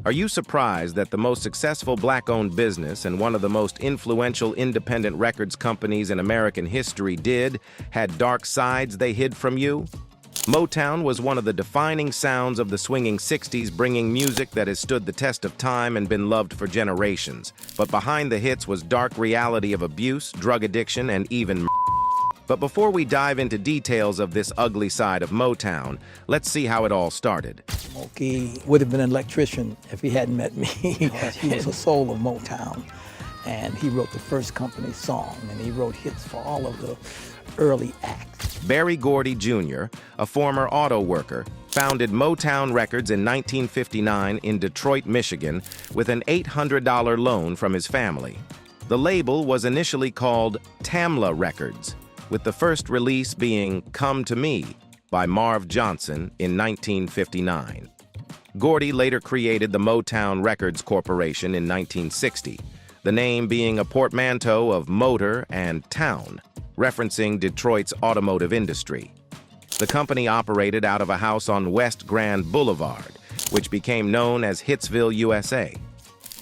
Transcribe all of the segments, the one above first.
Are you surprised that the most successful black-owned business and one of the most influential independent records companies in American history had dark sides they hid from you? Motown was one of the defining sounds of the swinging 60s, bringing music that has stood the test of time and been loved for generations. But behind the hits was dark reality of abuse, drug addiction, and even murder. But before we dive into details of this ugly side of Motown, let's see how it all started. Smokey would have been an electrician if he hadn't met me. He was the soul of Motown, and he wrote the first company song, and he wrote hits for all of the early acts. Berry Gordy Jr., a former auto worker, founded Motown Records in 1959 in Detroit, Michigan, with an $800 loan from his family. The label was initially called Tamla Records, with the first release being Come to Me by Marv Johnson in 1959. Gordy later created the Motown Records Corporation in 1960, the name being a portmanteau of motor and town, referencing Detroit's automotive industry. The company operated out of a house on West Grand Boulevard, which became known as Hitsville, USA.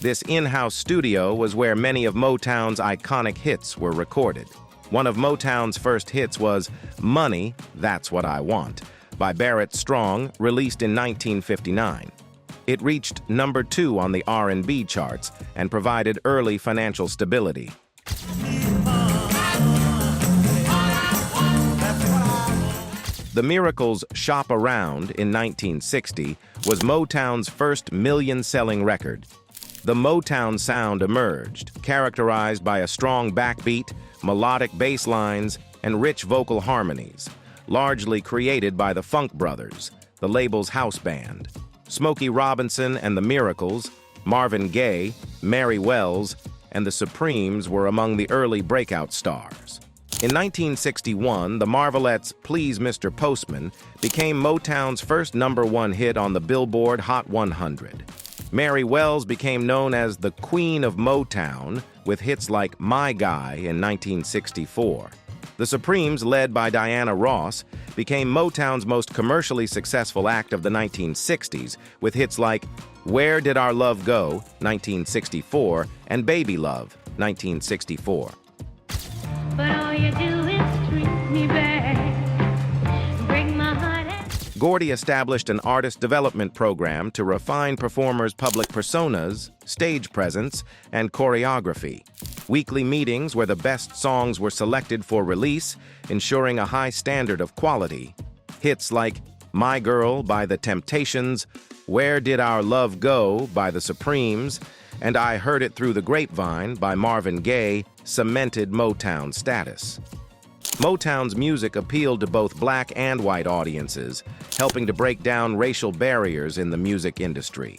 This in-house studio was where many of Motown's iconic hits were recorded. One of Motown's first hits was Money, That's What I Want, by Barrett Strong, released in 1959. It reached number 2 on the R&B charts and provided early financial stability. The Miracles' Shop Around in 1960 was Motown's first million-selling record. The Motown Sound emerged, characterized by a strong backbeat, melodic bass lines, and rich vocal harmonies, largely created by the Funk Brothers, the label's house band. Smokey Robinson and the Miracles, Marvin Gay, Mary Wells, and the Supremes were among the early breakout stars. In 1961, the Marvelettes' Please Mr. Postman became Motown's first #1 hit on the Billboard Hot 100. Mary Wells became known as the Queen of Motown with hits like My Guy in 1964. The Supremes, led by Diana Ross, became Motown's most commercially successful act of the 1960s with hits like Where Did Our Love Go, 1964, and Baby Love, 1964. But all you do is treat me bad, break my heart. Gordy established an artist development program to refine performers' public personas, stage presence, and choreography. Weekly meetings where the best songs were selected for release, ensuring a high standard of quality. Hits like My Girl by The Temptations, Where Did Our Love Go by the Supremes, and I Heard It Through the Grapevine by Marvin Gay cemented Motown status. Motown's music appealed to both black and white audiences, helping to break down racial barriers in the music industry.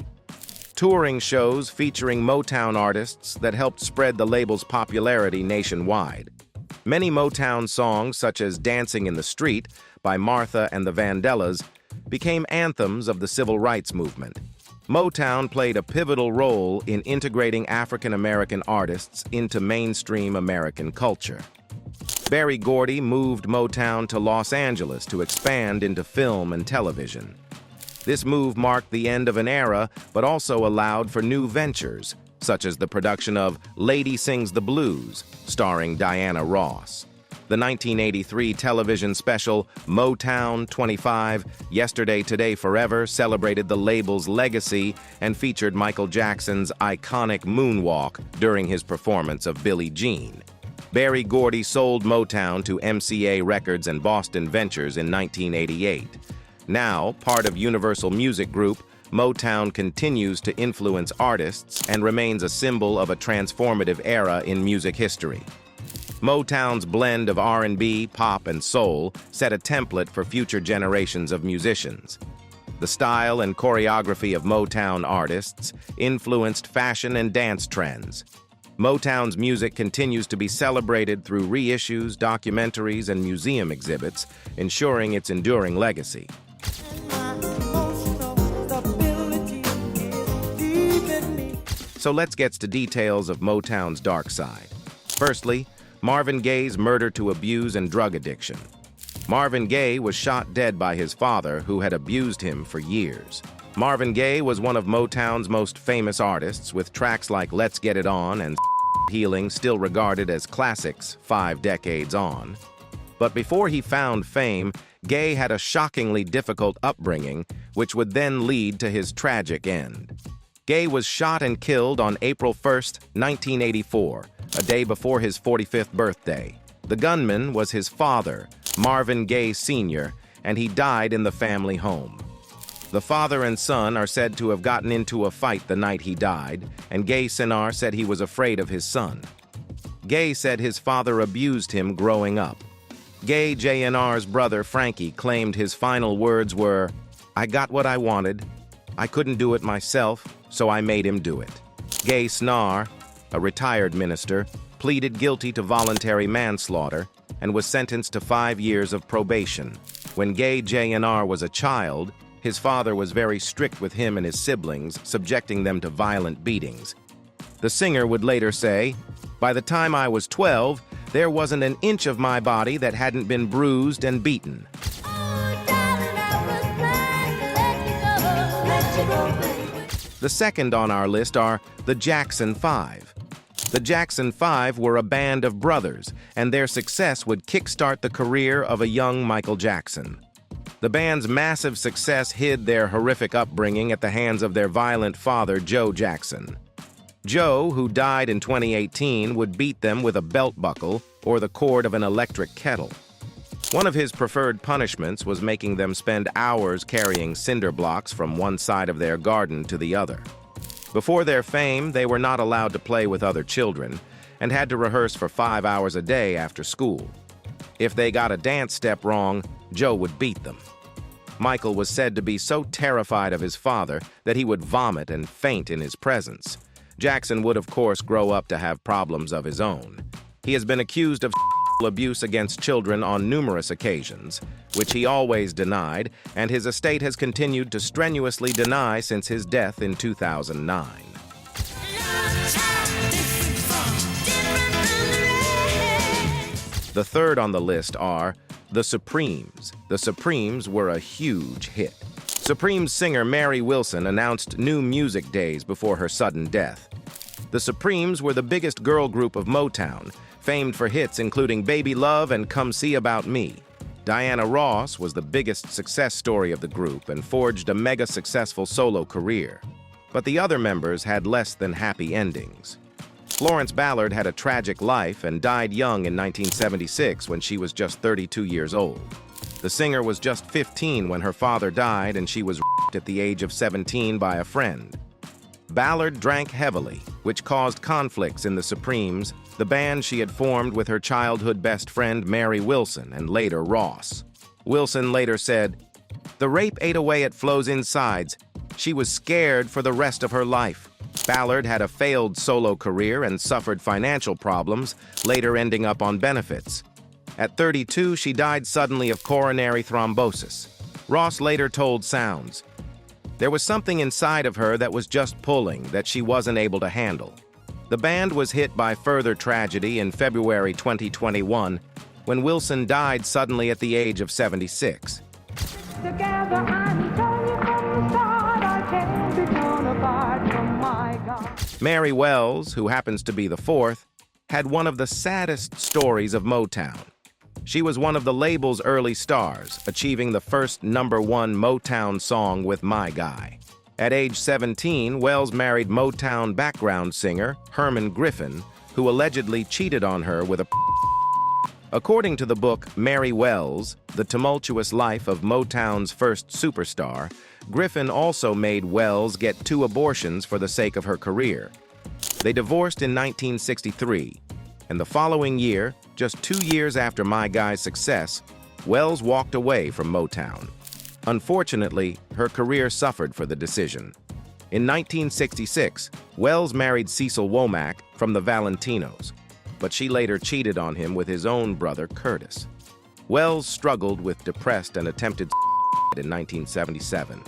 Touring shows featuring Motown artists that helped spread the label's popularity nationwide. Many Motown songs, such as Dancing in the Street by Martha and the Vandellas, became anthems of the civil rights movement. Motown played a pivotal role in integrating African-American artists into mainstream American culture. Berry Gordy moved Motown to Los Angeles to expand into film and television. This move marked the end of an era, but also allowed for new ventures, such as the production of Lady Sings the Blues, starring Diana Ross. The 1983 television special Motown 25, Yesterday, Today, Forever celebrated the label's legacy and featured Michael Jackson's iconic moonwalk during his performance of Billie Jean. Berry Gordy sold Motown to MCA Records and Boston Ventures in 1988. Now, part of Universal Music Group, Motown continues to influence artists and remains a symbol of a transformative era in music history. Motown's blend of R&B, pop, and soul set a template for future generations of musicians. The style and choreography of Motown artists influenced fashion and dance trends. Motown's music continues to be celebrated through reissues, documentaries, and museum exhibits, ensuring its enduring legacy. So let's get to details of Motown's dark side. Firstly, Marvin Gaye's murder to abuse and drug addiction. Marvin Gaye was shot dead by his father, who had abused him for years. Marvin Gay was one of Motown's most famous artists, with tracks like Let's Get It On and Healing still regarded as classics 5 decades on. But before he found fame, Gay had a shockingly difficult upbringing, which would then lead to his tragic end. Gay was shot and killed on April 1, 1984, a day before his 45th birthday. The gunman was his father, Marvin Gay Sr., and he died in the family home. The father and son are said to have gotten into a fight the night he died, and Gay Sr. said he was afraid of his son. Gay said his father abused him growing up. Gay Jr.'s brother Frankie claimed his final words were, "I got what I wanted. I couldn't do it myself, so I made him do it." Gay Sr., a retired minister, pleaded guilty to voluntary manslaughter and was sentenced to 5 years of probation. When Gay Jr. was a child, his father was very strict with him and his siblings, subjecting them to violent beatings. The singer would later say, "By the time I was 12, there wasn't an inch of my body that hadn't been bruised and beaten." The second on our list are the Jackson 5. The Jackson 5 were a band of brothers, and their success would kickstart the career of a young Michael Jackson. The band's massive success hid their horrific upbringing at the hands of their violent father, Joe Jackson. Joe, who died in 2018, would beat them with a belt buckle or the cord of an electric kettle. One of his preferred punishments was making them spend hours carrying cinder blocks from one side of their garden to the other. Before their fame, they were not allowed to play with other children and had to rehearse for 5 hours a day after school. If they got a dance step wrong, Joe would beat them. Michael was said to be so terrified of his father that he would vomit and faint in his presence. Jackson would, of course, grow up to have problems of his own. He has been accused of abuse against children on numerous occasions, which he always denied, and his estate has continued to strenuously deny since his death in 2009. The third on the list are the Supremes. The Supremes were a huge hit. Supremes singer Mary Wilson announced new music days before her sudden death. The Supremes were the biggest girl group of Motown, famed for hits including Baby Love and Come See About Me. Diana Ross was the biggest success story of the group and forged a mega successful solo career. But the other members had less than happy endings. Florence Ballard had a tragic life and died young in 1976 when she was just 32 years old. The singer was just 15 when her father died, and she was raped at the age of 17 by a friend. Ballard drank heavily, which caused conflicts in the Supremes, the band she had formed with her childhood best friend Mary Wilson and later Ross. Wilson later said, "The rape ate away at Flo's insides. She was scared for the rest of her life." Ballard had a failed solo career and suffered financial problems, later ending up on benefits. At 32, she died suddenly of coronary thrombosis. Ross later told Sounds, "There was something inside of her that was just pulling that she wasn't able to handle." The band was hit by further tragedy in February 2021 when Wilson died suddenly at the age of 76. Together, I'm telling you from the start, I can't be torn apart from my God. Mary Wells, who happens to be the fourth, had one of the saddest stories of Motown. She was one of the label's early stars, achieving the first #1 Motown song with My Guy. At age 17, Wells married Motown background singer Herman Griffin, who allegedly cheated on her with a... According to the book Mary Wells, The Tumultuous Life of Motown's First Superstar, Griffin also made Wells get 2 abortions for the sake of her career. They divorced in 1963, and the following year, just 2 years after My Guy's success, Wells walked away from Motown. Unfortunately, her career suffered for the decision. In 1966, Wells married Cecil Womack from the Valentinos, but she later cheated on him with his own brother, Curtis. Wells struggled with depressed and attempted suicide in 1977.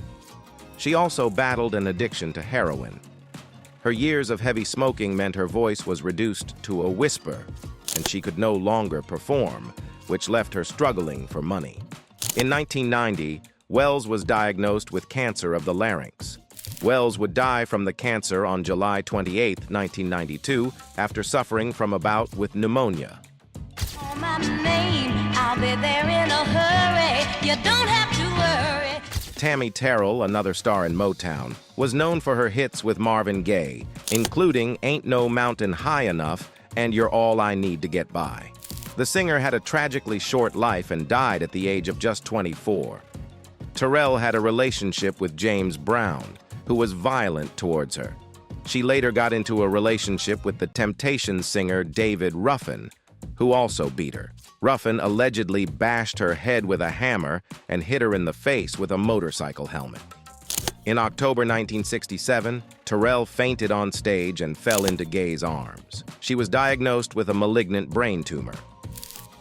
She also battled an addiction to heroin. Her years of heavy smoking meant her voice was reduced to a whisper, and she could no longer perform, which left her struggling for money. In 1990, Wells was diagnosed with cancer of the larynx. Wells would die from the cancer on July 28, 1992, after suffering from a bout with pneumonia. Call my name, I'll be there in a hurry. You don't have to worry. Tammy Terrell, another star in Motown, was known for her hits with Marvin Gay, including Ain't No Mountain High Enough and You're All I Need to Get By. The singer had a tragically short life and died at the age of just 24. Terrell had a relationship with James Brown, who was violent towards her. She later got into a relationship with the Temptations singer David Ruffin, who also beat her. Ruffin allegedly bashed her head with a hammer and hit her in the face with a motorcycle helmet. In October 1967, Terrell fainted on stage and fell into Gay's arms. She was diagnosed with a malignant brain tumor.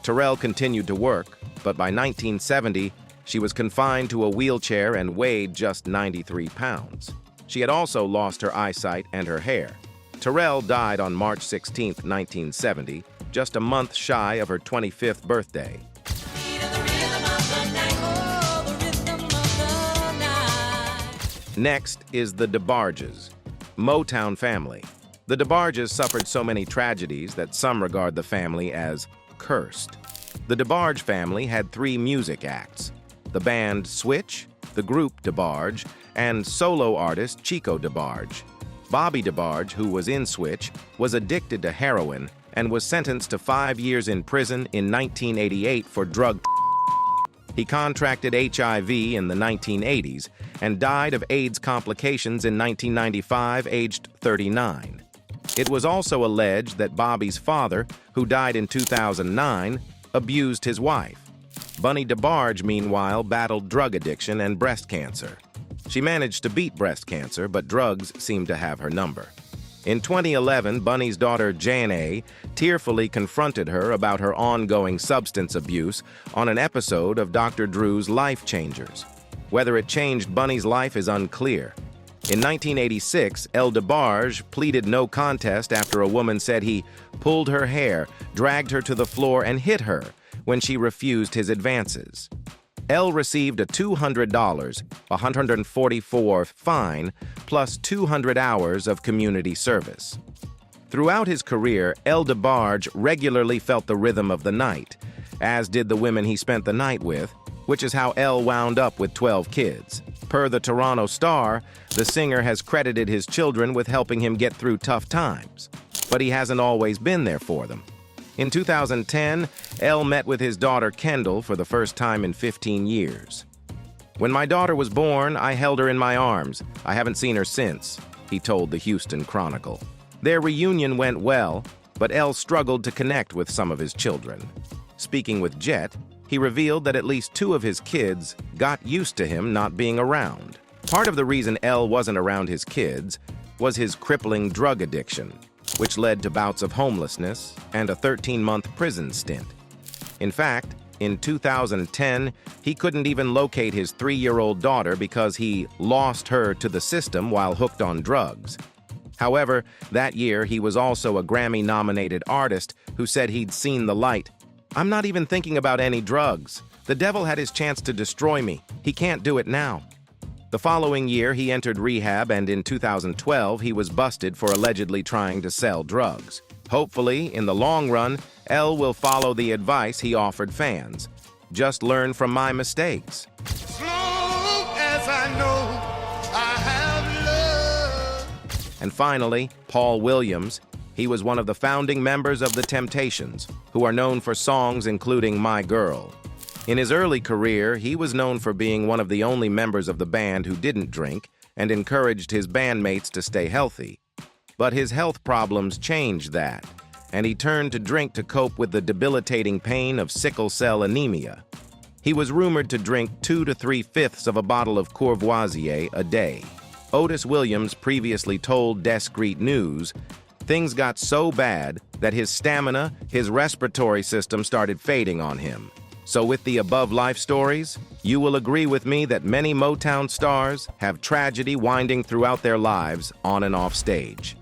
Terrell continued to work, but by 1970, she was confined to a wheelchair and weighed just 93 pounds. She had also lost her eyesight and her hair. Terrell died on March 16, 1970, just a month shy of her 25th birthday. Next is the DeBarges, Motown Family. The DeBarges suffered so many tragedies that some regard the family as cursed. The DeBarge Family had 3 music acts: the band Switch, the group DeBarge, and solo artist Chico DeBarge. Bobby DeBarge, who was in Switch, was addicted to heroin and was sentenced to 5 years in prison in 1988 for drug. He contracted HIV in the 1980s and died of AIDS complications in 1995, aged 39. It was also alleged that Bobby's father, who died in 2009, abused his wife. Bunny DeBarge, meanwhile, battled drug addiction and breast cancer. She managed to beat breast cancer, but drugs seemed to have her number. In 2011, Bunny's daughter, Janae, tearfully confronted her about her ongoing substance abuse on an episode of Dr. Drew's Life Changers. Whether it changed Bunny's life is unclear. In 1986, El DeBarge pleaded no contest after a woman said he pulled her hair, dragged her to the floor, and hit her when she refused his advances. El received a $200, $144 fine, plus 200 hours of community service. Throughout his career, El DeBarge regularly felt the rhythm of the night, as did the women he spent the night with, which is how El wound up with 12 kids. Per the Toronto Star, the singer has credited his children with helping him get through tough times, but he hasn't always been there for them. In 2010, El met with his daughter Kendall for the first time in 15 years. "When my daughter was born, I held her in my arms. I haven't seen her since," he told the Houston Chronicle. Their reunion went well, but El struggled to connect with some of his children. Speaking with Jet, he revealed that at least 2 of his kids got used to him not being around. Part of the reason El wasn't around his kids was his crippling drug addiction, which led to bouts of homelessness and a 13-month prison stint. In fact, in 2010, he couldn't even locate his 3-year-old daughter because he lost her to the system while hooked on drugs. However, that year he was also a Grammy-nominated artist who said he'd seen the light. "I'm not even thinking about any drugs. The devil had his chance to destroy me. He can't do it now." The following year, he entered rehab, and in 2012, he was busted for allegedly trying to sell drugs. Hopefully, in the long run, El will follow the advice he offered fans. Just learn from my mistakes. As long as I know I have love. And finally, Paul Williams. He was one of the founding members of the Temptations, who are known for songs including My Girl. In his early career, he was known for being one of the only members of the band who didn't drink and encouraged his bandmates to stay healthy. But his health problems changed that, and he turned to drink to cope with the debilitating pain of sickle cell anemia. He was rumored to drink 2 to 3/5 of a bottle of Courvoisier a day. Otis Williams previously told Discreet News, "Things got so bad that his stamina, his respiratory system started fading on him." So with the above life stories, you will agree with me that many Motown stars have tragedy winding throughout their lives on and off stage.